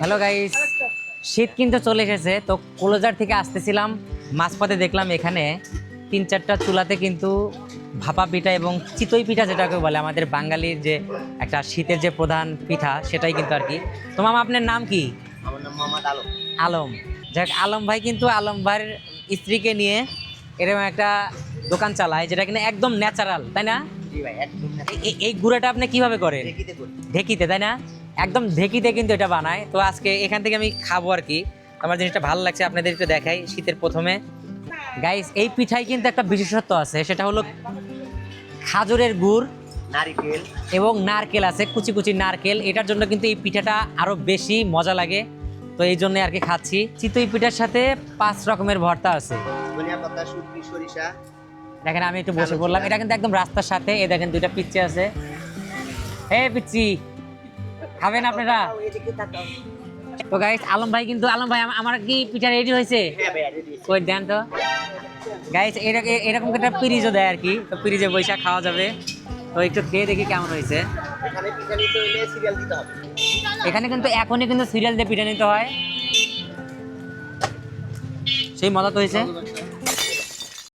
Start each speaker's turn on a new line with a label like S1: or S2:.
S1: Hello guys, শীত কিন্তু চলে এসেছে। তো কলোজার থেকে আসতেছিলাম, মাঝপথে দেখলাম এখানে 3-4টা চুলাতে কিন্তু ভাপা পিঠা এবং চিতই পিঠা, যেটাকে বলে আমাদের বাঙালির যে একটা শীতের যে প্রধান পিঠা, সেটাই কিন্তু আর কি। তো মামা, আপনার নাম কি?
S2: আমার নাম মোহাম্মদ আলম।
S1: আলম। যাক, আলম ভাই কিন্তু আলম ভাইয়ের স্ত্রীকে নিয়ে এরকম একটা দোকান চালায়, যেটা কিনা একদম ন্যাচারাল, তাই না?
S2: জি ভাই, একদম না।
S1: এই গুঁড়াটা আপনি কিভাবে করেন?
S2: দেখিতে করি।
S1: ঢেকিতে, তাই না? একদম ঢেকিতে কিন্তু এটা বানায়। তো আজকে এখান থেকে আমি খাবো আর কি। আমার জিনিসটা ভালো লাগছে, আপনাদের একটু দেখাই। শীতের প্রথমে গাইস, এই পিঠায় কিন্তু একটা বিশেষত্ব আছে, সেটা হলো খাজুরের গুড়
S2: নারিকেল।
S1: এবং নারকেল আছে, কুচি কুচি নারকেল। এটার জন্য কিন্তু এই পিঠাটা আরো বেশি মজা লাগে। তো এই জন্য আর কি খাচ্ছি। চিতই পিঠার সাথে 5 রকমের ভর্তা আছে।
S2: ধনিয়া পাতা, শুটকি, সরিষা।
S1: দেখেন, আমি একটু বসে পড়লাম। এটা কিন্তু একদম রাস্তার সাথে। এই দেখেন, 2টা পিচ্চি আছে। হে পিচ্চি, খাবেন আপনারা?
S2: এদিকে তাকাও।
S1: তো গাইস, আলম ভাই কিন্তু, আলম ভাই আমার কি পিঠা রেডি হয়েছে?
S2: হ্যাঁ ভাই, রেডি।
S1: কই দেন তো গাইস। এরকম একটা পিরিজও দেয় আর কি। তো পিরিজে বৈশাখ খাওয়া যাবে। তো একটু খেয়ে দেখি কেমন হয়েছে।
S2: এখানে পিঠা নিতে হইলে সিরিয়াল দিতে হবে।
S1: এখানে কিন্তু এখনই কিন্তু সিরিয়াল দিয়ে পিঠা নিতে হয়। সেই মজা তো হয়েছে।